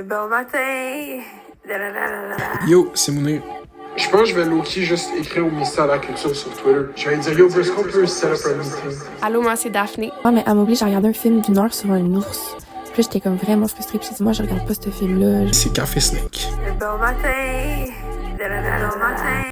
Bon matin. Yo, c'est Mounir. Je pense que je vais low-key juste écrire au ministère de la Culture sur Twitter. Je vais dire, yo, est-ce qu'on peut set up un meeting? Allô, moi, c'est Daphné. Ouais, mais elle m'oblige à regarder un film d'une heure sur un ours. Puis là, j'étais comme vraiment frustrée. Puis j'ai dit, moi, je regarde pas ce film-là. C'est Café Snake. Bon matin. Bon matin.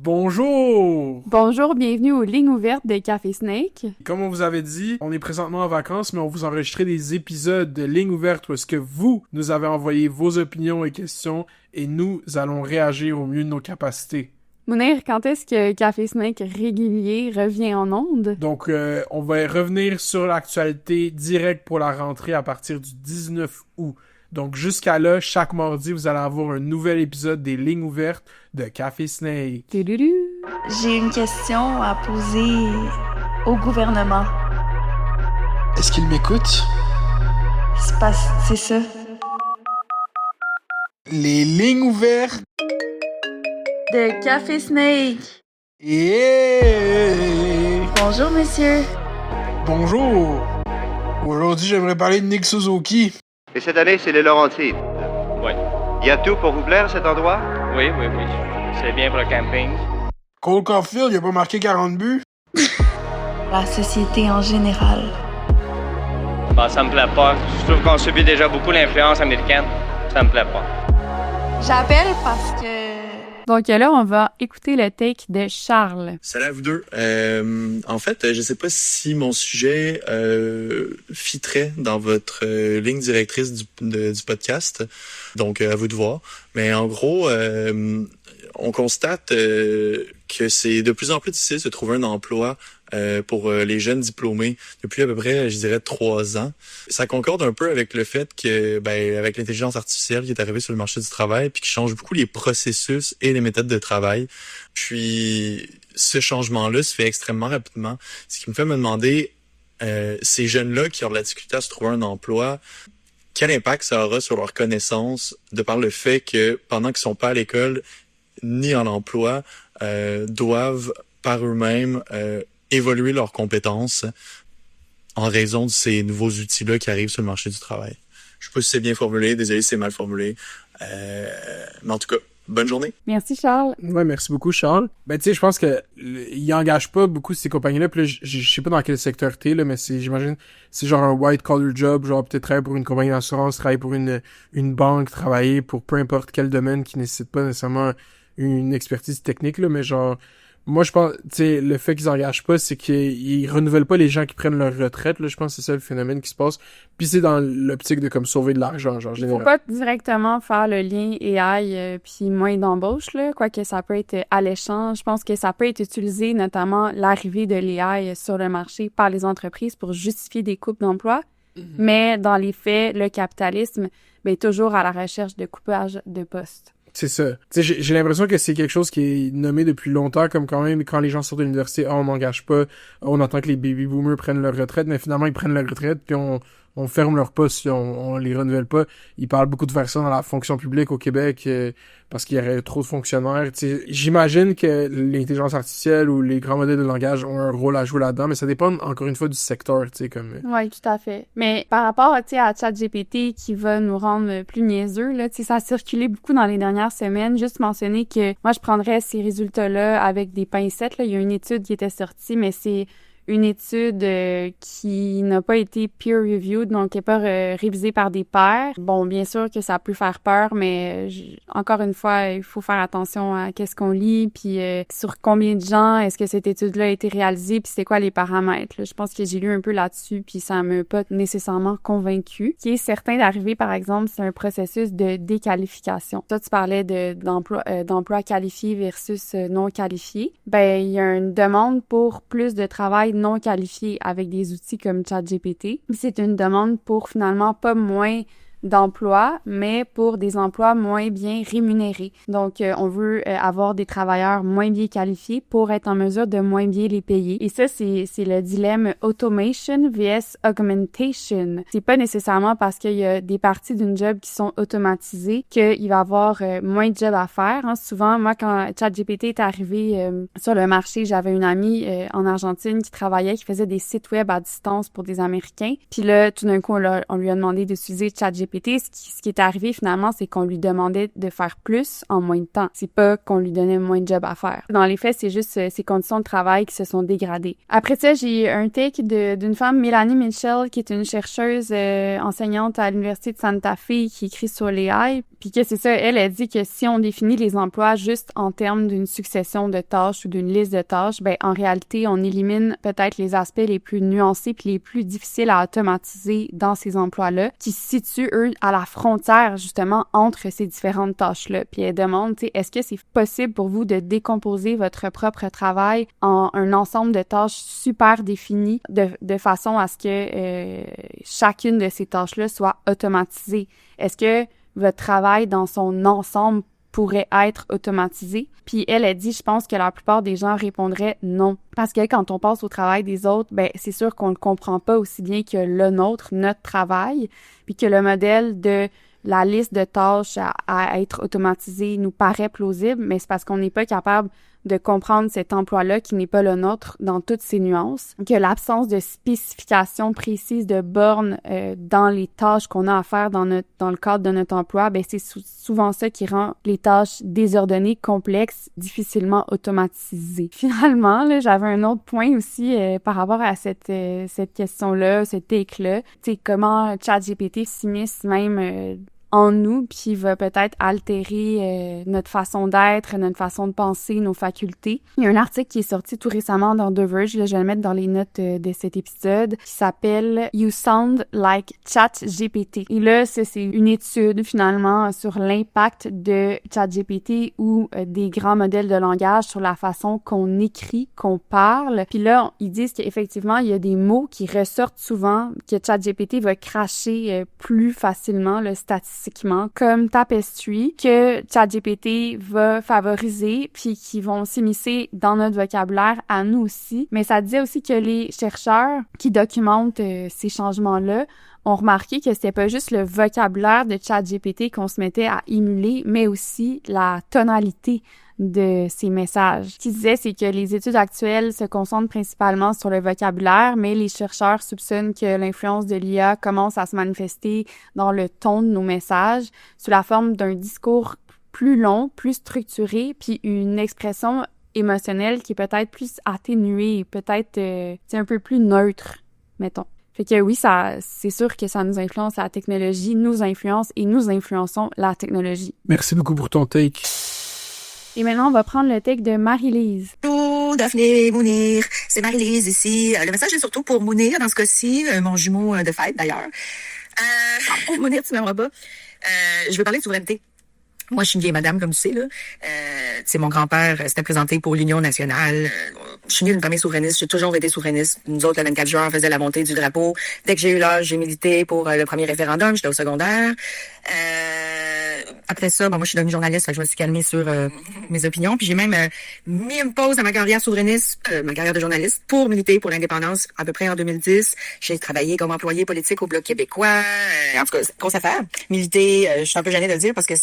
Bonjour! Bonjour, bienvenue aux lignes ouvertes de Café Snake. Comme on vous avait dit, on est présentement en vacances, mais on vous enregistrait des épisodes de Ligne ouverte où est-ce que vous nous avez envoyé vos opinions et questions et nous allons réagir au mieux de nos capacités. Mounir, quand est-ce que Café Snake régulier revient en ondes? Donc, on va revenir sur l'actualité directe pour la rentrée à partir du 19 août. Donc, jusqu'à là, chaque mardi, vous allez avoir un nouvel épisode des Lignes ouvertes de Café Snake. Tududu. J'ai une question à poser au gouvernement. Est-ce qu'il m'écoute? C'est ça. Les lignes ouvertes. De Café Snake. Yeah! Bonjour, monsieur. Bonjour! Aujourd'hui, j'aimerais parler de Nick Suzuki. Et cette année, c'est les Laurentides. Oui. Il y a tout pour vous plaire, cet endroit? Oui. C'est bien pour le camping. Cole Caulfield, il a pas marqué 40 buts. La société en général. Bon, ça me plaît pas. Je trouve qu'on subit déjà beaucoup l'influence américaine. Ça me plaît pas. J'appelle parce que... Donc là, on va écouter le take de Charles. Salut à vous deux. En fait, je sais pas si mon sujet fitterait dans votre ligne directrice du podcast. Donc, à vous de voir. Mais en gros, on constate que c'est de plus en plus difficile de trouver un emploi pour les jeunes diplômés depuis à peu près, je dirais, 3 ans. Ça concorde un peu avec le fait que, avec l'intelligence artificielle qui est arrivée sur le marché du travail puis qui change beaucoup les processus et les méthodes de travail. Puis, ce changement-là se fait extrêmement rapidement. Ce qui me fait me demander, ces jeunes-là qui ont de la difficulté à se trouver un emploi, quel impact ça aura sur leurs connaissances de par le fait que pendant qu'ils sont pas à l'école ni en emploi, doivent par eux-mêmes évoluer leurs compétences en raison de ces nouveaux outils-là qui arrivent sur le marché du travail. Je sais pas si c'est bien formulé, désolé si c'est mal formulé. Mais en tout cas, bonne journée. Merci, Charles. Ouais, merci beaucoup, Charles. Ben, tu sais, je pense que ils engagent pas beaucoup ces compagnies-là. Puis là, je sais pas dans quel secteur t'es, là, mais j'imagine, c'est genre un white-collar job, genre peut-être travailler pour une compagnie d'assurance, travailler pour une banque, travailler pour peu importe quel domaine qui nécessite pas nécessairement une expertise technique, là, mais genre, moi, je pense, tu sais, le fait qu'ils engagent pas, c'est qu'ils renouvellent pas les gens qui prennent leur retraite, là, je pense que c'est ça le phénomène qui se passe. Puis c'est dans l'optique de comme sauver de l'argent, genre, général. Faut pas directement faire le lien AI puis moyen d'embauche, là, quoique ça peut être alléchant. Je pense que ça peut être utilisé, notamment l'arrivée de l'AI sur le marché par les entreprises pour justifier des coupes d'emplois. Mm-hmm. Mais dans les faits, le capitalisme est toujours à la recherche de coupage de postes. C'est ça. Tu sais, j'ai l'impression que c'est quelque chose qui est nommé depuis longtemps, comme quand même quand les gens sortent de l'université, on n'engage pas, on attend que les baby boomers prennent leur retraite, mais finalement ils prennent leur retraite puis on ferme leur poste, on les renouvelle pas. Ils parlent beaucoup de faire ça dans la fonction publique au Québec parce qu'il y aurait trop de fonctionnaires. Tu sais, j'imagine que l'intelligence artificielle ou les grands modèles de langage ont un rôle à jouer là-dedans, mais ça dépend encore une fois du secteur, tu sais, comme. Oui, tout à fait. Mais par rapport, tu sais, à ChatGPT qui va nous rendre plus niaiseux, là, tu sais, ça a circulé beaucoup dans les dernières semaines. Juste mentionner que moi, je prendrais ces résultats-là avec des pincettes. Là, il y a une étude qui était sortie, mais c'est une étude qui n'a pas été peer-reviewed, donc qui n'est pas révisée par des pairs. Bon, bien sûr que ça peut faire peur, mais encore une fois, il faut faire attention à qu'est-ce qu'on lit, puis sur combien de gens est-ce que cette étude-là a été réalisée, puis c'est quoi les paramètres. Là. Je pense que j'ai lu un peu là-dessus, puis ça m'a pas nécessairement convaincue. Ce qui est certain d'arriver, par exemple, c'est un processus de déqualification. Toi, tu parlais d'emploi qualifié versus non qualifié. Ben, il y a une demande pour plus de travail non qualifié avec des outils comme ChatGPT. C'est une demande pour finalement pas moins d'emplois, mais pour des emplois moins bien rémunérés. Donc, on veut avoir des travailleurs moins bien qualifiés pour être en mesure de moins bien les payer. Et ça, c'est le dilemme automation vs augmentation. C'est pas nécessairement parce qu'il y a des parties d'une job qui sont automatisées qu'il va y avoir moins de jobs à faire. Hein. Souvent, moi, quand ChatGPT est arrivé sur le marché, j'avais une amie en Argentine qui travaillait, qui faisait des sites web à distance pour des Américains. Puis là, tout d'un coup, on lui a demandé d'utiliser ChatGPT. Ce qui est arrivé finalement, c'est qu'on lui demandait de faire plus en moins de temps. C'est pas qu'on lui donnait moins de job à faire. Dans les faits, c'est juste ses conditions de travail qui se sont dégradées. Après ça, j'ai un take d'une femme, Melanie Mitchell, qui est une chercheuse enseignante à l'Université de Santa Fe, qui écrit sur l'AI. Puis que c'est ça, elle dit que si on définit les emplois juste en termes d'une succession de tâches ou d'une liste de tâches, ben en réalité, on élimine peut-être les aspects les plus nuancés puis les plus difficiles à automatiser dans ces emplois-là, qui se situent, eux, à la frontière, justement, entre ces différentes tâches-là. Puis elle demande, tu sais, est-ce que c'est possible pour vous de décomposer votre propre travail en un ensemble de tâches super définies de façon à ce que chacune de ces tâches-là soit automatisée? Est-ce que votre travail dans son ensemble pourrait être automatisé? Puis elle dit, je pense que la plupart des gens répondraient non. Parce que quand on passe au travail des autres, ben c'est sûr qu'on le comprend pas aussi bien que le nôtre, notre travail, puis que le modèle de la liste de tâches à être automatisée nous paraît plausible, mais c'est parce qu'on n'est pas capable de comprendre cet emploi-là qui n'est pas le nôtre dans toutes ses nuances, que l'absence de spécification précise de bornes dans les tâches qu'on a à faire dans le cadre de notre emploi, ben c'est souvent ça qui rend les tâches désordonnées, complexes, difficilement automatisées. Finalement, là, j'avais un autre point aussi par rapport à cette question-là, ce take-là, tu sais, comment ChatGPT s'immisce même en nous, puis va peut-être altérer notre façon d'être, notre façon de penser, nos facultés. Il y a un article qui est sorti tout récemment dans The Verge, là, je vais le mettre dans les notes de cet épisode, qui s'appelle « You Sound Like ChatGPT ». Et là, c'est une étude, finalement, sur l'impact de ChatGPT ou des grands modèles de langage sur la façon qu'on écrit, qu'on parle. Puis là, ils disent qu'effectivement, il y a des mots qui ressortent souvent, que ChatGPT va cracher plus facilement, là, statistiquement, comme tapestry, que ChatGPT va favoriser, puis qui vont s'immiscer dans notre vocabulaire à nous aussi. Mais ça disait aussi que les chercheurs qui documentent ces changements-là ont remarqué que c'était pas juste le vocabulaire de ChatGPT qu'on se mettait à émuler, mais aussi la tonalité de ces messages. Ce qu'ils disaient, c'est que les études actuelles se concentrent principalement sur le vocabulaire, mais les chercheurs soupçonnent que l'influence de l'IA commence à se manifester dans le ton de nos messages, sous la forme d'un discours plus long, plus structuré, puis une expression émotionnelle qui est peut-être plus atténuée, peut-être un peu plus neutre, mettons. Fait que oui, c'est sûr que ça nous influence, la technologie nous influence et nous influençons la technologie. Merci beaucoup pour ton take. Et maintenant, on va prendre le take de Marie-Lise. Bonjour, Daphné, Mounir. C'est Marie-Lise ici. Le message est surtout pour Mounir, dans ce cas-ci, mon jumeau de fête, d'ailleurs. Mounir, tu m'aimeras pas. Je veux parler de souveraineté. Moi, je suis une vieille madame, comme tu sais, là. Mon grand-père s'était présenté pour l'Union nationale. Je suis née d'une famille souverainiste. J'ai toujours été souverainiste. Nous autres, le 24 juin, on faisait la montée du drapeau. Dès que j'ai eu l'âge, j'ai milité pour le premier référendum. J'étais au secondaire. Après ça, moi, je suis devenue journaliste, fait que je me suis calmée sur mes opinions. Puis j'ai même mis une pause à ma carrière souverainiste, ma carrière de journaliste, pour militer pour l'indépendance à peu près en 2010. J'ai travaillé comme employée politique au Bloc québécois. En tout cas, c'est une grosse affaire. Militer, je suis un peu gênée de le dire parce que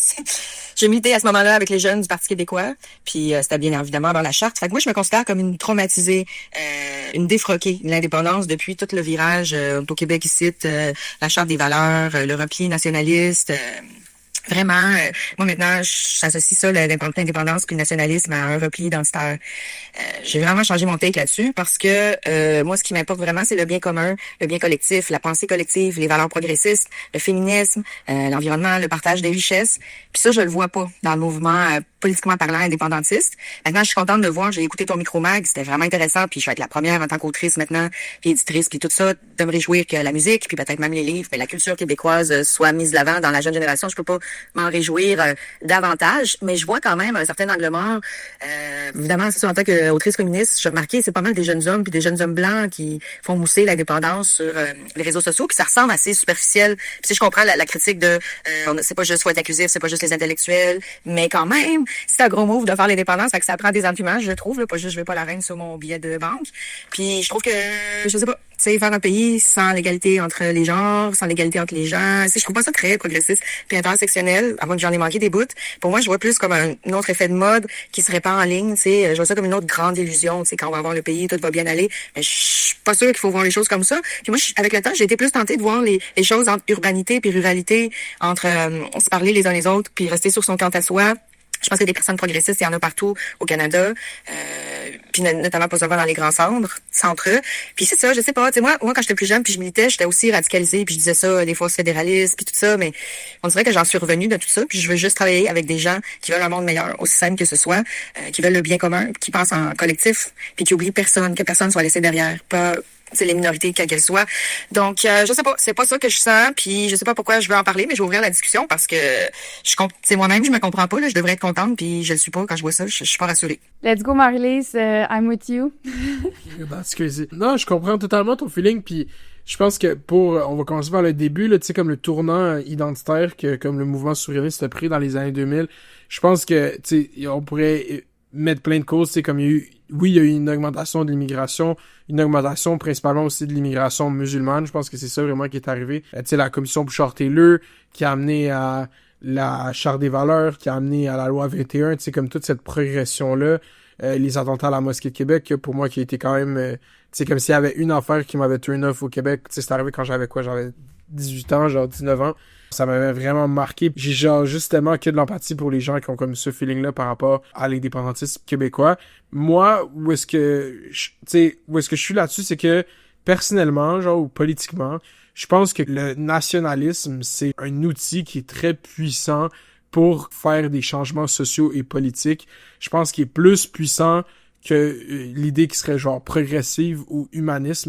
j'ai milité à ce moment-là avec les jeunes du Parti québécois. Puis c'était bien évidemment dans la charte. Fait que moi, je me considère comme une traumatisée, une défroquée de l'indépendance depuis tout le virage au Québec ici, la charte des valeurs, le repli nationaliste. Vraiment, moi maintenant, j'associe ça, l'indépendance puis le nationalisme à un repli identitaire. J'ai vraiment changé mon take là-dessus parce que moi, ce qui m'importe vraiment, c'est le bien commun, le bien collectif, la pensée collective, les valeurs progressistes, le féminisme, l'environnement, le partage des richesses. Puis ça, je le vois pas dans le mouvement politiquement parlant, indépendantiste. Maintenant, je suis contente de voir, j'ai écouté ton micro-mag, c'était vraiment intéressant, puis je vais être la première en tant qu'autrice maintenant, puis éditrice, puis tout ça, de me réjouir que la musique, puis peut-être même les livres, mais la culture québécoise soit mise de l'avant dans la jeune génération. Je peux pas m'en réjouir davantage, mais je vois quand même un certain angle mort. Évidemment, c'est ça, en tant qu'autrice féministe, j'ai remarqué, c'est pas mal des jeunes hommes, puis des jeunes hommes blancs qui font mousser l'indépendance sur les réseaux sociaux, puis ça ressemble assez superficiel. Puis si je comprends la critique de c'est pas juste faut être inclusif, c'est pas juste les intellectuels, mais quand même, c'est un gros move de faire l'indépendance, fait que ça prend des arguments, je trouve, là, pas juste je veux pas la reine sur mon billet de banque. Puis je trouve que, je sais pas, tu sais, faire un pays sans l'égalité entre les genres, sans l'égalité entre les gens, je trouve pas ça très progressiste puis intersectionnel, avant que j'en ai manqué des bouts. Pour moi, je vois plus comme un autre effet de mode qui se répand en ligne, tu sais, je vois ça comme une autre grande illusion, tu sais, quand on va avoir le pays, tout va bien aller, mais je suis pas sûre qu'il faut voir les choses comme ça. Puis moi, avec le temps, j'ai été plus tentée de voir les choses entre urbanité puis ruralité, entre se parler les uns les autres puis rester sur son quant à soi. Je pense que des personnes progressistes, il y en a partout au Canada, puis notamment pas seulement dans les grands centres. Puis c'est ça, je sais pas, tu sais, moi quand j'étais plus jeune puis je militais, j'étais aussi radicalisée puis je disais ça, des fausses fédéralistes puis tout ça, mais on dirait que j'en suis revenue de tout ça puis je veux juste travailler avec des gens qui veulent un monde meilleur, aussi simple que ce soit, qui veulent le bien commun, qui pensent en collectif puis qui oublient personne, que personne soit laissé derrière, pas c'est les minorités quelles qu'elles soient. Donc je sais pas, c'est pas ça que je sens, puis je sais pas pourquoi je veux en parler, mais je vais ouvrir la discussion parce que c'est moi-même, je me comprends pas là, je devrais être contente puis je le suis pas quand je vois ça, je suis pas rassurée. Let's go Marie-Lise, I'm with you. That's crazy. Non, je comprends totalement ton feeling, puis je pense que on va commencer par le début, là, tu sais, comme le tournant identitaire que comme le mouvement souverainiste a pris dans les années 2000, je pense que, tu sais, on pourrait mettre plein de causes, tu sais, comme il y a eu une augmentation de l'immigration, une augmentation principalement aussi de l'immigration musulmane. Je pense que c'est ça vraiment qui est arrivé. Tu sais, la commission Bouchard-Taylor qui a amené à la Charte des valeurs, qui a amené à la loi 21, tu sais, comme toute cette progression-là. Les attentats à la mosquée de Québec, pour moi, qui a été quand même... tu sais, comme s'il y avait une affaire qui m'avait turn off au Québec. Tu sais, c'est arrivé quand j'avais 18 ans, genre 19 ans. Ça m'avait vraiment marqué. J'ai genre justement que de l'empathie pour les gens qui ont comme ce feeling-là par rapport à l'indépendantisme québécois. Moi, où est-ce que je suis là-dessus, c'est que personnellement, genre, ou politiquement, je pense que le nationalisme, c'est un outil qui est très puissant pour faire des changements sociaux et politiques. Je pense qu'il est plus puissant que l'idée qui serait genre progressive ou humaniste,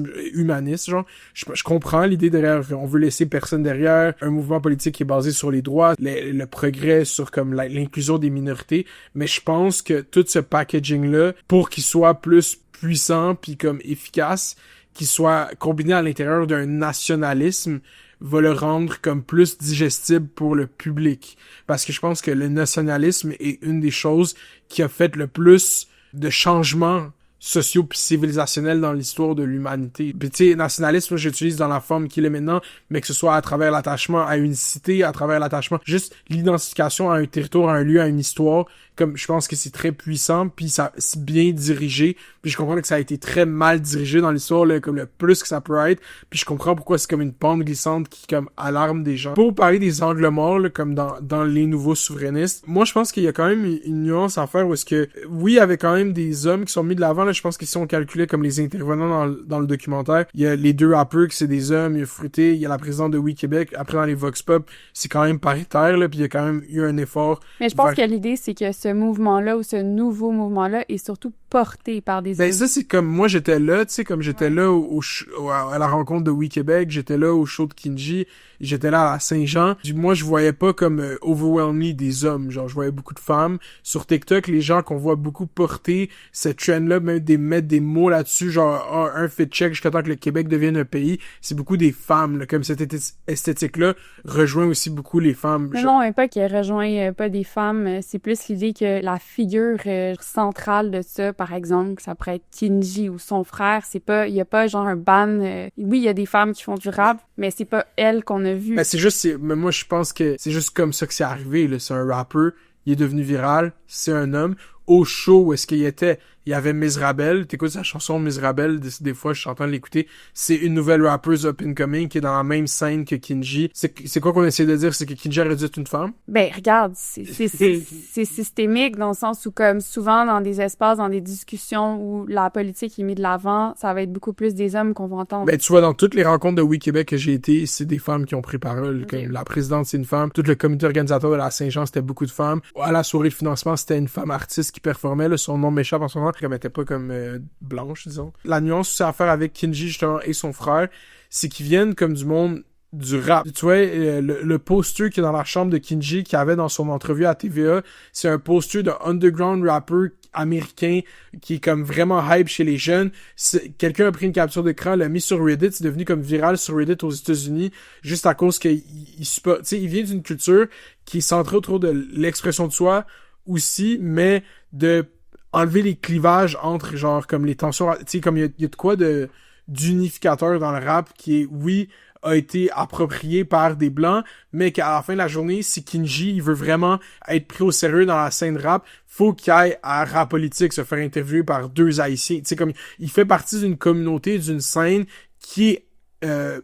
genre. Je comprends l'idée derrière, on veut laisser personne derrière, un mouvement politique qui est basé sur les droits, le progrès sur comme l'inclusion des minorités, mais je pense que tout ce packaging-là, pour qu'il soit plus puissant puis comme efficace, qu'il soit combiné à l'intérieur d'un nationalisme, va le rendre comme plus digestible pour le public. Parce que je pense que le nationalisme est une des choses qui a fait le plus de changements sociaux puis civilisationnels dans l'histoire de l'humanité. Puis tu sais, nationalisme, j'utilise dans la forme qu'il est maintenant, mais que ce soit à travers l'attachement à une cité, à travers l'attachement, juste l'identification à un territoire, à un lieu, à une histoire, comme je pense que c'est très puissant, puis ça c'est bien dirigé, puis je comprends que ça a été très mal dirigé dans l'histoire, là, comme le plus que ça peut être, puis je comprends pourquoi c'est comme une pente glissante qui comme alarme des gens. Pour parler des angles morts, là, comme dans les nouveaux souverainistes, moi je pense qu'il y a quand même une nuance à faire où est-ce que, oui, il y avait quand même des hommes qui sont mis de l'avant, là, je pense qu'ils sont calculés comme les intervenants dans le documentaire. Il y a les deux rappeurs qui c'est des hommes, il y a Fruité, il y a la présidente de Oui Québec, après dans les Vox Pop, c'est quand même paritaire, là, puis il y a quand même eu un effort. Mais je pense que l'idée, c'est que ce mouvement-là ou ce nouveau mouvement-là est surtout porté par des Ben ça, c'est comme, moi j'étais là, tu sais, comme j'étais là à la rencontre de Oui Québec, j'étais là au show de Kinji, j'étais là à Saint-Jean. Moi, je voyais pas comme overwhelming des hommes, genre je voyais beaucoup de femmes. Sur TikTok, les gens qu'on voit beaucoup porter cette trend-là, même mettre des mots là-dessus, genre un fit check jusqu'à temps que le Québec devienne un pays, c'est beaucoup des femmes, là, comme cette esthétique-là rejoint aussi beaucoup les femmes. Non, mais pas qu'elle rejoint pas des femmes, c'est plus l'idée que la figure centrale de ça, par exemple, ça pourrait être Kinji ou son frère, il y a pas genre un ban, oui, il y a des femmes qui font du rap, mais c'est pas elle qu'on a vu. Ben mais moi je pense que c'est juste comme ça que c'est arrivé, là. C'est un rappeur, il est devenu viral, c'est un homme. Au show où est-ce qu'il était il y avait Miserable. T'écoutes sa chanson Miserable, des fois, je suis en train de l'écouter. C'est une nouvelle rappeuse up and coming qui est dans la même scène que Kinji. C'est quoi qu'on essaie de dire? C'est que Kinji aurait dû être une femme? Ben, regarde, c'est systémique dans le sens où, comme souvent dans des espaces, dans des discussions où la politique est mise de l'avant, ça va être beaucoup plus des hommes qu'on va entendre. Ben, tu vois, dans toutes les rencontres de Oui Québec que j'ai été, c'est des femmes qui ont pris parole. Okay. Comme la présidente, c'est une femme. Tout le comité organisateur de la Saint-Jean, c'était beaucoup de femmes. À la soirée de financement, c'était une femme artiste qui performait. Là, son nom m'échappe en ce moment. Comme elle était pas comme blanche, disons. La nuance, c'est à faire avec Kinji, justement, et son frère, c'est qu'ils viennent comme du monde du rap. Tu vois, le poster qu'il y a dans la chambre de Kinji qu'il avait dans son entrevue à TVA, c'est un poster d'un underground rapper américain qui est comme vraiment hype chez les jeunes. Quelqu'un a pris une capture d'écran, l'a mis sur Reddit, c'est devenu comme viral sur Reddit aux États-Unis juste à cause qu'il il vient d'une culture qui est centrée autour de l'expression de soi aussi, mais de enlever les clivages entre genre comme les tensions, tu sais, comme il y a de quoi d'unificateur dans le rap qui est, oui, a été approprié par des blancs, mais qu'à la fin de la journée, si Kinji, il veut vraiment être pris au sérieux dans la scène rap, faut qu'il aille à Rap Politique se faire interviewer par 2 Haïtiens. Tu sais, comme, il fait partie d'une communauté, d'une scène qui est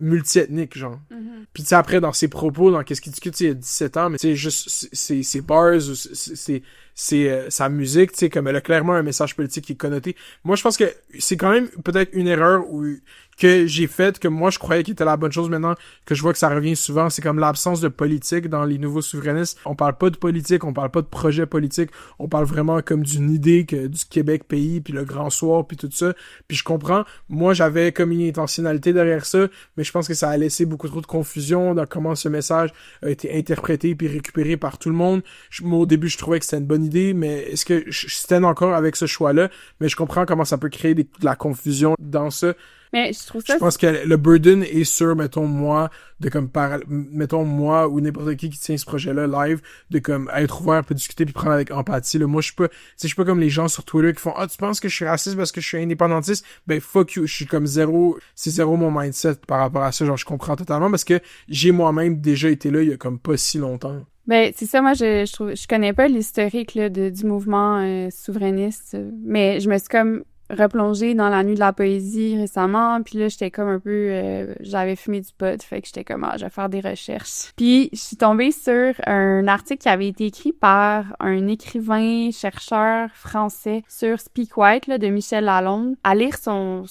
multiethnique, genre. Mm-hmm. Puis tu sais, après, dans ses propos, dans qu'est-ce qu'il discute, il y a 17 ans, mais tu sais, juste ses bars, c'est sa musique, tu sais, comme elle a clairement un message politique qui est connoté. Moi, je pense que c'est quand même peut-être une erreur que j'ai faite, que moi je croyais qu'il était la bonne chose. Maintenant que je vois que ça revient souvent, c'est comme l'absence de politique dans les nouveaux souverainistes. On parle pas de politique, on parle pas de projet politique, on parle vraiment comme d'une idée que du Québec pays, puis le Grand Soir, puis tout ça. Puis je comprends, moi j'avais comme une intentionnalité derrière ça, mais je pense que ça a laissé beaucoup trop de confusion dans comment ce message a été interprété puis récupéré par tout le monde. Moi, au début, je trouvais que c'était une bonne idée, mais est-ce que je stand encore avec ce choix-là? Mais je comprends comment ça peut créer de la confusion dans ça. Mais je trouve ça... Je pense que le burden est sur, mettons, moi ou n'importe qui tient ce projet-là live, de comme être ouvert, puis discuter, puis prendre avec empathie. Là. Moi, je suis pas comme les gens sur Twitter qui font « Ah, tu penses que je suis raciste parce que je suis indépendantiste? » Ben, fuck you. Je suis comme c'est zéro mon mindset par rapport à ça. Genre, je comprends totalement parce que j'ai moi-même déjà été là il y a comme pas si longtemps. Ben, c'est ça, moi, je connais pas l'historique, là, du mouvement souverainiste, mais je me suis comme replongée dans la nuit de la poésie récemment, puis là, j'étais comme un peu... j'avais fumé du pot, fait que j'étais comme, je vais faire des recherches. Puis, je suis tombée sur un article qui avait été écrit par un écrivain, chercheur français sur Speak White, là, de Michel Lalonde. À lire son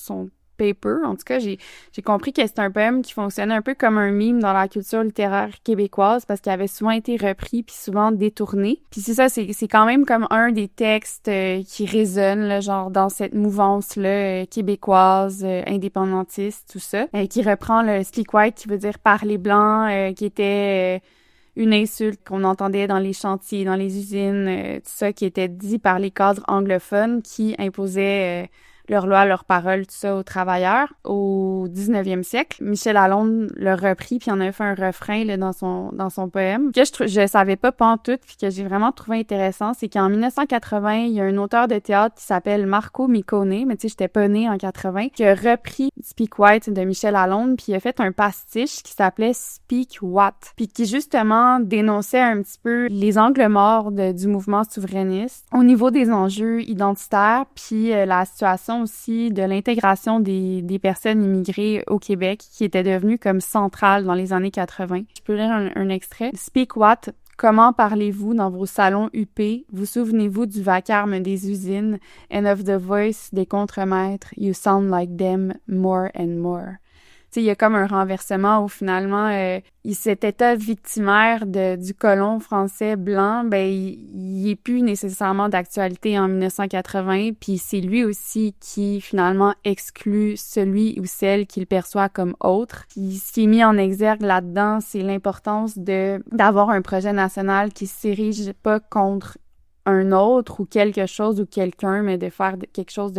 paper, en tout cas, j'ai compris que c'est un poème qui fonctionnait un peu comme un mime dans la culture littéraire québécoise parce qu'il avait souvent été repris puis souvent détourné. Puis c'est ça, c'est quand même comme un des textes qui résonne, là, genre dans cette mouvance-là québécoise, indépendantiste, tout ça, qui reprend le Speak White qui veut dire parler blanc, qui était... une insulte qu'on entendait dans les chantiers, dans les usines, tout ça, qui était dit par les cadres anglophones qui imposaient leur loi, leur parole, tout ça aux travailleurs. Au 19e siècle, Michel Lalonde l'a repris puis en a fait un refrain là, dans son poème que je savais pas pantoute puis que j'ai vraiment trouvé intéressant, c'est qu'en 1980, il y a un auteur de théâtre qui s'appelle Marco Miccone, mais tu sais, j'étais pas née en 80, qui a repris Speak White de Michel Lalonde puis il a fait un pastiche qui s'appelait Speak What, puis qui justement dénonçait un petit peu les angles morts du mouvement souverainiste au niveau des enjeux identitaires puis la situation aussi de l'intégration des personnes immigrées au Québec qui était devenue comme centrale dans les années 80. Je peux lire un extrait. Speak What? Comment parlez-vous dans vos salons huppés? Vous souvenez-vous du vacarme des usines and of the voice des contremaîtres? You sound like them more and more. Tu sais, il y a comme un renversement où finalement, cet état victimaire du colon français blanc, ben il est plus nécessairement d'actualité en 1980, puis c'est lui aussi qui finalement exclut celui ou celle qu'il perçoit comme autre. Puis ce qui est mis en exergue là-dedans, c'est l'importance d'avoir un projet national qui s'érige pas contre un autre ou quelque chose ou quelqu'un, mais de faire quelque chose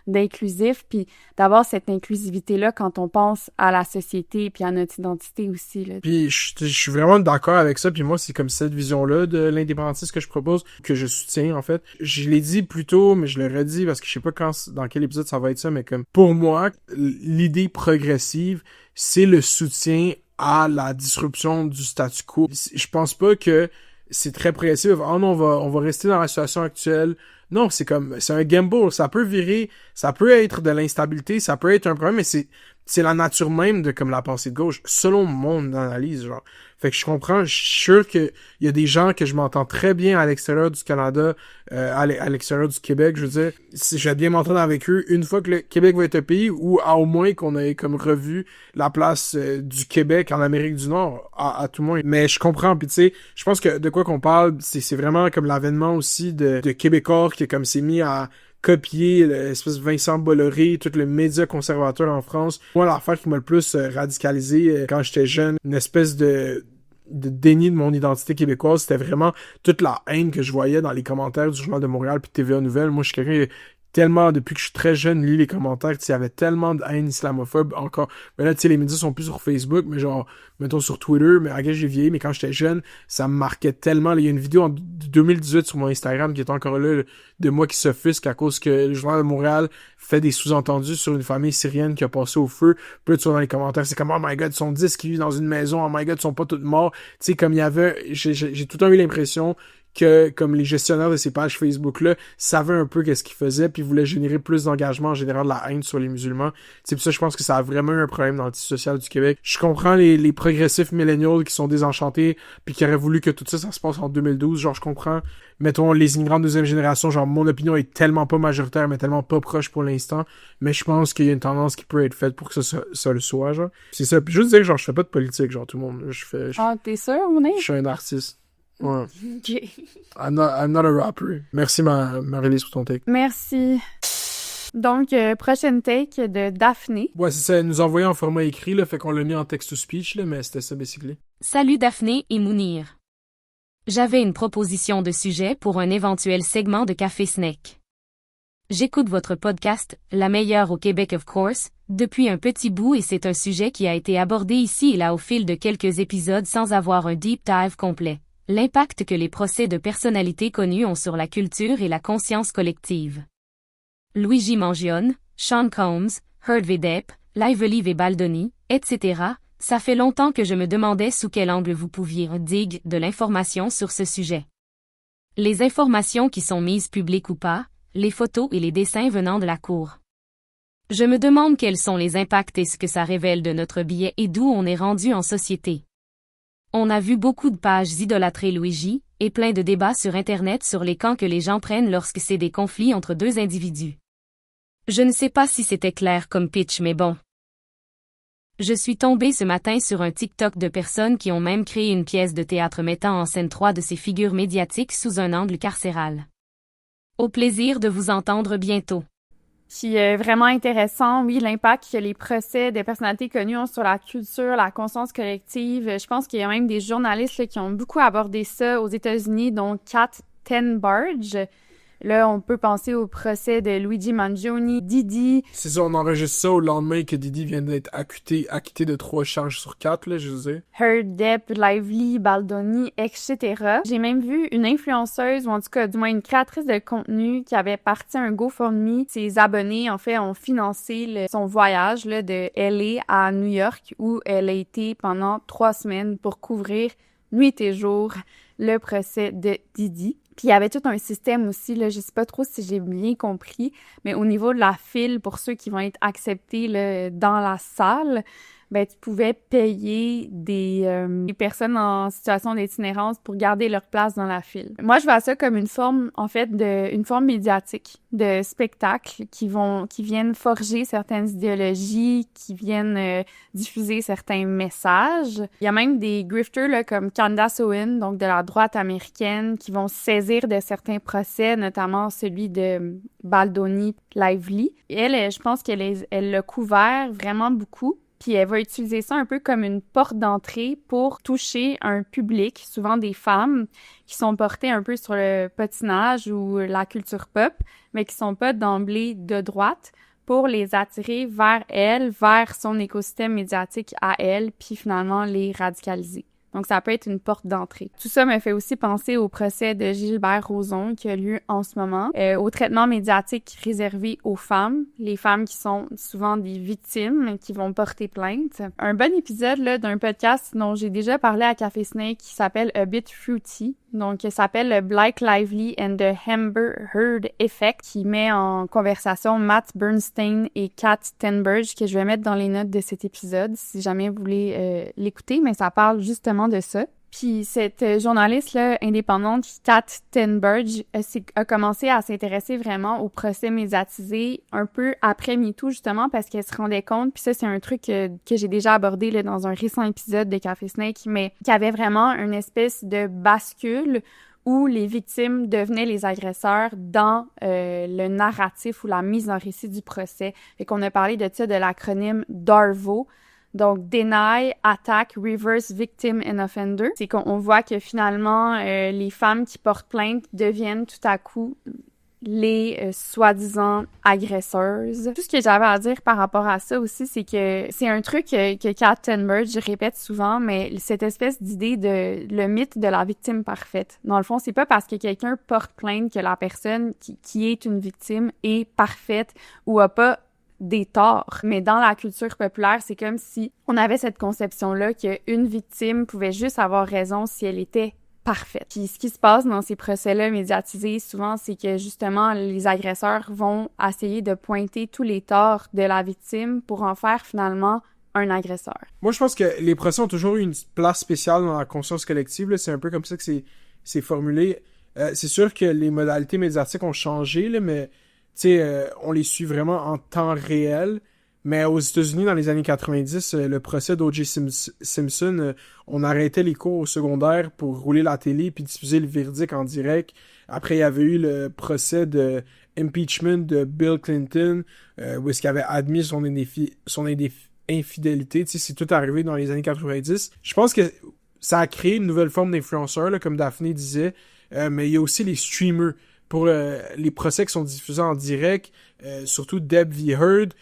d'inclusif, puis d'avoir cette inclusivité-là quand on pense à la société puis à notre identité aussi. Là. Puis je suis vraiment d'accord avec ça, puis moi, c'est comme cette vision-là de l'indépendantisme que je propose, que je soutiens, en fait. Je l'ai dit plus tôt, mais je le redis, parce que je sais pas dans quel épisode ça va être ça, mais comme, pour moi, l'idée progressive, c'est le soutien à la disruption du statu quo. Je pense pas que c'est très progressif. Oh non, on va rester dans la situation actuelle. Non, c'est un gamble. Ça peut virer, ça peut être de l'instabilité, ça peut être un problème, mais c'est la nature même de comme la pensée de gauche, selon mon analyse, genre. Fait que je comprends, je suis sûr que il y a des gens que je m'entends très bien à l'extérieur du Canada, à l'extérieur du Québec, je veux dire, je vais bien m'entendre avec eux une fois que le Québec va être un pays, ou au moins qu'on ait comme revu la place du Québec en Amérique du Nord, à tout le monde. Mais je comprends, puis tu sais, je pense que de quoi qu'on parle, c'est vraiment comme l'avènement aussi de Québécois qui comme s'est mis à copier l'espèce de Vincent Bolloré, tout le média conservateur en France. Moi, l'affaire qui m'a le plus radicalisé quand j'étais jeune, une espèce de déni de mon identité québécoise, c'était vraiment toute la haine que je voyais dans les commentaires du Journal de Montréal puis TVA Nouvelles. Moi, je suis quelqu'un tellement, depuis que je suis très jeune, lis les commentaires, tu sais, il y avait tellement de haine islamophobe encore. Mais là, tu sais, les médias sont plus sur Facebook, mais genre, mettons sur Twitter, mais à quel j'ai vieilli, mais quand j'étais jeune, ça me marquait tellement. Il y a une vidéo en 2018 sur mon Instagram qui est encore là, de moi qui s'offusque à cause que le Journal de Montréal fait des sous-entendus sur une famille syrienne qui a passé au feu. Puis là, tu vois dans les commentaires, c'est comme, oh my god, ils sont 10 qui vivent dans une maison, oh my god, ils sont pas tous morts. Tu sais, comme il y avait, j'ai tout le temps eu l'impression que comme les gestionnaires de ces pages Facebook-là savaient un peu qu'est-ce qu'ils faisaient puis voulaient générer plus d'engagement en général de la haine sur les musulmans. C'est pour ça que je pense que ça a vraiment eu un problème dans le tissu social du Québec. Je comprends les progressifs millennials qui sont désenchantés puis qui auraient voulu que tout ça se passe en 2012. Genre, je comprends, mettons, les immigrants de deuxième génération, genre, mon opinion est tellement pas majoritaire mais tellement pas proche pour l'instant, mais je pense qu'il y a une tendance qui peut être faite pour que ça le soit, genre. C'est ça. Puis juste dire, genre, je fais pas de politique, genre, tout le monde. Ah, t'es sûr, Monet? Je suis un artiste. Ouais. Ok. I'm not a rapper. Merci, Marie-Lise, pour ton take. Merci. Donc, prochaine take de Daphné. Ouais, c'est ça. Elle nous a envoyé en format écrit, là, fait qu'on l'a mis en text-to-speech, là, mais c'était ça, basically. Salut Daphné et Mounir. J'avais une proposition de sujet pour un éventuel segment de Café Snack. J'écoute votre podcast, La meilleure au Québec of course, depuis un petit bout et c'est un sujet qui a été abordé ici et là au fil de quelques épisodes sans avoir un deep dive complet. L'impact que les procès de personnalités connues ont sur la culture et la conscience collective. Luigi Mangione, Sean Combs, Heard Depp, Lively et Baldoni, etc., ça fait longtemps que je me demandais sous quel angle vous pouviez dig de l'information sur ce sujet. Les informations qui sont mises publiques ou pas, les photos et les dessins venant de la cour. Je me demande quels sont les impacts et ce que ça révèle de notre billet et d'où on est rendu en société. On a vu beaucoup de pages idolâtrer Luigi, et plein de débats sur Internet sur les camps que les gens prennent lorsque c'est des conflits entre deux individus. Je ne sais pas si c'était clair comme pitch mais bon. Je suis tombée ce matin sur un TikTok de personnes qui ont même créé une pièce de théâtre mettant en scène 3 de ces figures médiatiques sous un angle carcéral. Au plaisir de vous entendre bientôt. Qui est vraiment intéressant, oui, l'impact que les procès des personnalités connues ont sur la culture, la conscience collective. Je pense qu'il y a même des journalistes là, qui ont beaucoup abordé ça aux États-Unis, dont Kat Tenbarge. Là, on peut penser au procès de Luigi Mangione, Didi. C'est ça, on enregistre ça au lendemain que Didi vient d'être acquitté de 3 charges sur 4, là, je veux dire. Heard Depp, Lively, Baldoni, etc. J'ai même vu une influenceuse, ou en tout cas, du moins une créatrice de contenu qui avait parti un GoFundMe. Ses abonnés, en fait, ont financé son voyage là, de LA à New York, où elle a été pendant 3 semaines pour couvrir nuit et jour le procès de Didi. Puis il y avait tout un système aussi, là, je sais pas trop si j'ai bien compris, mais au niveau de la file, pour ceux qui vont être acceptés là, dans la salle, ben tu pouvais payer des personnes en situation d'itinérance pour garder leur place dans la file. Moi, je vois ça comme une forme, en fait, une forme médiatique de spectacle qui viennent forger certaines idéologies, qui viennent diffuser certains messages. Il y a même des grifters là, comme Candace Owen, donc de la droite américaine, qui vont se saisir de certains procès, notamment celui de Baldoni, Lively. Elle, je pense qu'elle l'a couvert vraiment beaucoup. Puis elle va utiliser ça un peu comme une porte d'entrée pour toucher un public, souvent des femmes, qui sont portées un peu sur le patinage ou la culture pop, mais qui sont pas d'emblée de droite, pour les attirer vers elle, vers son écosystème médiatique à elle, puis finalement les radicaliser. Donc, ça peut être une porte d'entrée. Tout ça me fait aussi penser au procès de Gilbert Rozon qui a lieu en ce moment, au traitement médiatique réservé aux femmes, les femmes qui sont souvent des victimes, qui vont porter plainte. Un bon épisode là, d'un podcast dont j'ai déjà parlé à Café Snake qui s'appelle A Bit Fruity. Donc, ça s'appelle le Blake Lively and the Amber Heard Effect, qui met en conversation Matt Bernstein et Kat Tenberge, que je vais mettre dans les notes de cet épisode, si jamais vous voulez l'écouter, mais ça parle justement de ça. Puis cette journaliste-là indépendante, Kat Tenberge, a commencé à s'intéresser vraiment au procès médiatisé un peu après MeToo, justement, parce qu'elle se rendait compte, puis ça, c'est un truc que j'ai déjà abordé là, dans un récent épisode de Café Snake, mais qu'il y avait vraiment une espèce de bascule où les victimes devenaient les agresseurs dans le narratif ou la mise en récit du procès. Et qu'on a parlé de ça, de l'acronyme DARVO. Donc, Deny, Attack, Reverse, Victim and Offender. C'est qu'on voit que finalement, les femmes qui portent plainte deviennent tout à coup les soi-disant agresseuses. Tout ce que j'avais à dire par rapport à ça aussi, c'est que c'est un truc que Kat Tenberge répète souvent, mais cette espèce d'idée de le mythe de la victime parfaite. Dans le fond, c'est pas parce que quelqu'un porte plainte que la personne qui est une victime est parfaite ou a pas des torts. Mais dans la culture populaire, c'est comme si on avait cette conception-là qu'une victime pouvait juste avoir raison si elle était parfaite. Puis ce qui se passe dans ces procès-là médiatisés, souvent, c'est que justement, les agresseurs vont essayer de pointer tous les torts de la victime pour en faire finalement un agresseur. Moi, je pense que les procès ont toujours eu une place spéciale dans la conscience collective, là. C'est un peu comme ça que c'est formulé. C'est sûr que les modalités médiatiques ont changé, là, mais on les suit vraiment en temps réel. Mais aux États-Unis, dans les années 90, le procès d'O.J. Simpson, on arrêtait les cours au secondaire pour rouler la télé puis diffuser le verdict en direct. Après, il y avait eu le procès de impeachment de Bill Clinton, où est-ce qu'il avait admis son infidélité. C'est tout arrivé dans les années 90. Je pense que ça a créé une nouvelle forme d'influenceurs, là, comme Daphné disait, mais il y a aussi les streamers. Pour les procès qui sont diffusés en direct, surtout Deb v. Heard,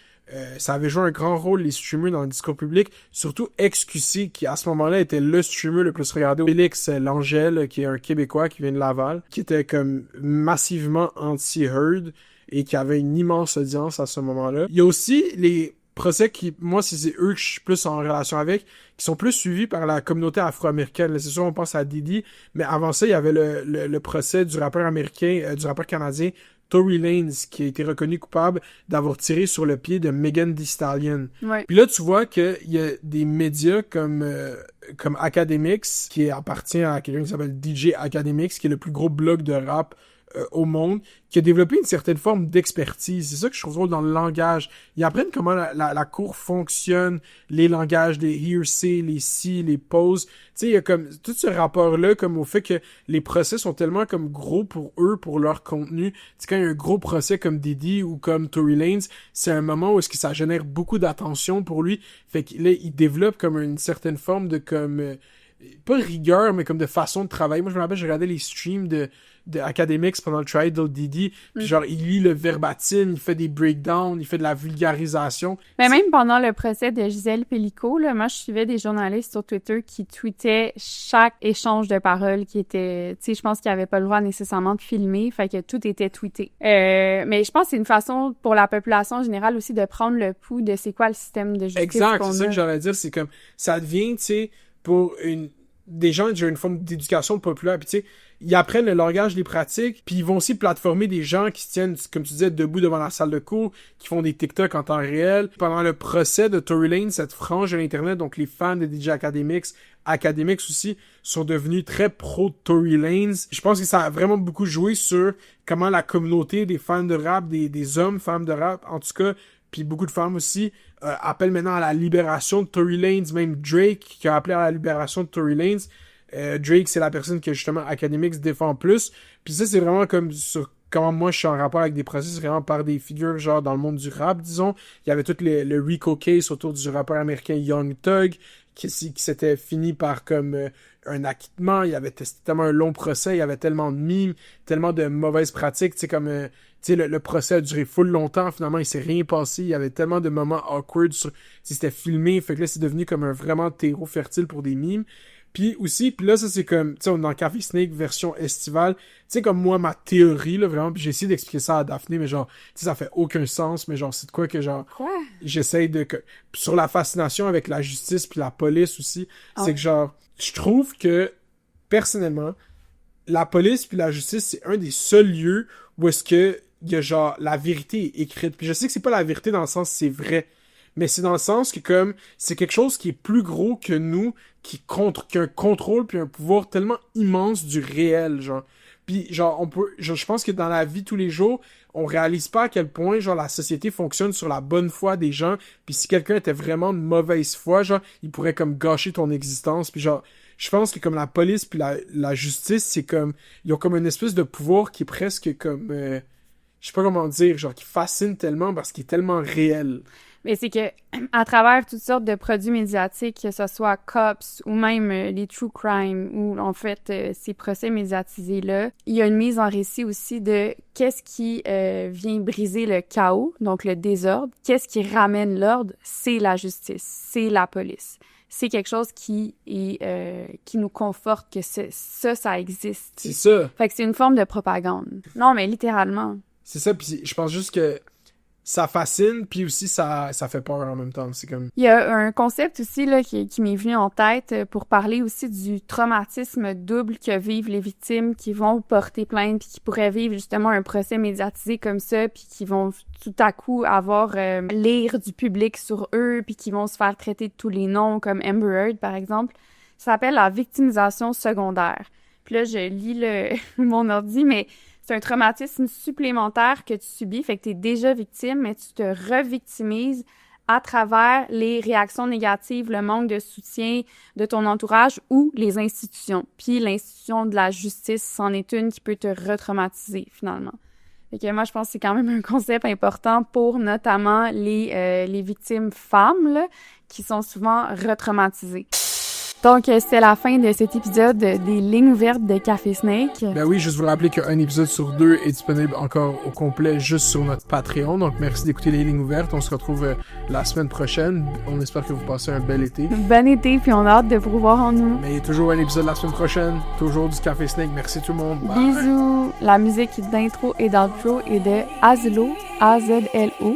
ça avait joué un grand rôle, les streamers, dans le discours public, surtout XQC, qui à ce moment-là était le streamer le plus regardé. Félix Langel, qui est un Québécois qui vient de Laval, qui était comme massivement anti-Heard et qui avait une immense audience à ce moment-là. Il y a aussi les procès qui, moi, c'est eux que je suis plus en relation avec, qui sont plus suivis par la communauté afro-américaine. Là, c'est sûr, on pense à Diddy, mais avant ça, il y avait le procès du rappeur américain, du rappeur canadien, Tory Lanez, qui a été reconnu coupable d'avoir tiré sur le pied de Megan Thee Stallion. Ouais. Puis là, tu vois qu'il y a des médias comme Academics, qui appartient à quelqu'un qui s'appelle DJ Academics, qui est le plus gros blog de rap au monde, qui a développé une certaine forme d'expertise. C'est ça que je trouve drôle dans le langage. Ils apprennent comment la cour fonctionne, les langages, les hearsay, les si, les poses. Tu sais, il y a comme tout ce rapport-là, comme au fait que les procès sont tellement comme gros pour eux, pour leur contenu. Tu sais, quand il y a un gros procès comme Diddy ou comme Tory Lanez, c'est un moment où est-ce que ça génère beaucoup d'attention pour lui. Fait que là, il développe comme une certaine forme de comme pas rigueur, mais comme de façon de travailler. Moi, je me rappelle, j'ai regardé les streams de Academics pendant le trial de Diddy, puis genre, il lit le verbatim, il fait des breakdowns, il fait de la vulgarisation. Mais même pendant le procès de Gisèle Pellico, là, moi, je suivais des journalistes sur Twitter qui tweetaient chaque échange de paroles qui était, tu sais, je pense qu'ils n'avaient pas le droit nécessairement de filmer, fait que tout était tweeté. Mais je pense que c'est une façon pour la population générale aussi de prendre le pouls de c'est quoi le système de justice. Exact, c'est ça que j'allais dire, c'est comme, ça devient, tu sais, pour des gens qui ont une forme d'éducation populaire, puis tu sais, ils apprennent le langage, les pratiques, puis ils vont aussi plateformer des gens qui se tiennent, comme tu disais, debout devant la salle de cours, qui font des TikTok en temps réel. Pendant le procès de Tory Lanez, cette frange de l'Internet, donc les fans de DJ Academics aussi, sont devenus très pro Tory Lanez. Je pense que ça a vraiment beaucoup joué sur comment la communauté des fans de rap, des hommes, femmes de rap, en tout cas, puis beaucoup de femmes aussi, appellent maintenant à la libération de Tory Lanez. Même Drake, qui a appelé à la libération de Tory Lanez. Drake, c'est la personne que justement Academics défend plus. Puis ça, c'est vraiment comme sur comment moi je suis en rapport avec des procès, vraiment par des figures genre dans le monde du rap, disons. Il y avait tout le Rico case autour du rappeur américain Young Thug qui s'était fini par comme un acquittement. Il y avait tellement un long procès, il y avait tellement de mimes, tellement de mauvaises pratiques, tu sais, comme tu sais, le procès a duré full longtemps, finalement il s'est rien passé, il y avait tellement de moments awkward, c'était filmé, fait que là c'est devenu comme un vraiment terreau fertile pour des mimes. Puis aussi, puis là, ça c'est comme, tu sais, on est dans Café Snake version estivale. Tu sais, comme moi, ma théorie, là, vraiment, puis j'ai essayé d'expliquer ça à Daphné, mais genre, tu sais, ça fait aucun sens, mais genre, c'est de quoi que genre... Quoi? J'essaye de... Sur la fascination avec la justice puis la police aussi, c'est que genre, je trouve que, personnellement, la police puis la justice, c'est un des seuls lieux où est-ce que il y a genre, la vérité est écrite. Puis je sais que c'est pas la vérité dans le sens c'est vrai, mais c'est dans le sens que comme c'est quelque chose qui est plus gros que nous, qui a un contrôle puis un pouvoir tellement immense du réel, genre. Puis genre je pense que dans la vie tous les jours, on réalise pas à quel point genre la société fonctionne sur la bonne foi des gens, puis si quelqu'un était vraiment de mauvaise foi, genre il pourrait comme gâcher ton existence, puis genre je pense que comme la police puis la justice, c'est comme ils ont comme une espèce de pouvoir qui est presque comme je sais pas comment dire, genre qui fascine tellement parce qu'il est tellement réel. Mais c'est que à travers toutes sortes de produits médiatiques, que ce soit Cops ou même les True Crime ou en fait ces procès médiatisés-là, il y a une mise en récit aussi de qu'est-ce qui vient briser le chaos, donc le désordre, qu'est-ce qui ramène l'ordre, c'est la justice, c'est la police. C'est quelque chose qui nous conforte que ça existe. C'est ça. Fait que c'est une forme de propagande. Non, mais littéralement. C'est ça, puis je pense juste que ça fascine, puis aussi ça fait peur en même temps. C'est comme... Il y a un concept aussi là qui m'est venu en tête pour parler aussi du traumatisme double que vivent les victimes qui vont porter plainte puis qui pourraient vivre justement un procès médiatisé comme ça puis qui vont tout à coup avoir l'ire du public sur eux puis qui vont se faire traiter de tous les noms comme Amber Heard par exemple. Ça s'appelle la victimisation secondaire. Puis là, je lis mon ordi, mais c'est un traumatisme supplémentaire que tu subis, fait que tu es déjà victime, mais tu te revictimises à travers les réactions négatives, le manque de soutien de ton entourage ou les institutions. Puis l'institution de la justice, c'en est une qui peut te retraumatiser, finalement. Fait que moi, je pense que c'est quand même un concept important pour notamment les victimes femmes, là, qui sont souvent retraumatisées. Donc, c'est la fin de cet épisode des lignes ouvertes de Café Snake. Ben oui, juste vous rappeler qu'un épisode sur 2 est disponible encore au complet juste sur notre Patreon. Donc, merci d'écouter les lignes ouvertes. On se retrouve la semaine prochaine. On espère que vous passez un bel été. Bon été, puis on a hâte de vous revoir en nous. Mais toujours un épisode la semaine prochaine. Toujours du Café Snake. Merci tout le monde. Bye. Bisous! La musique d'intro et d'outro est de Azlo, A-Z-L-O.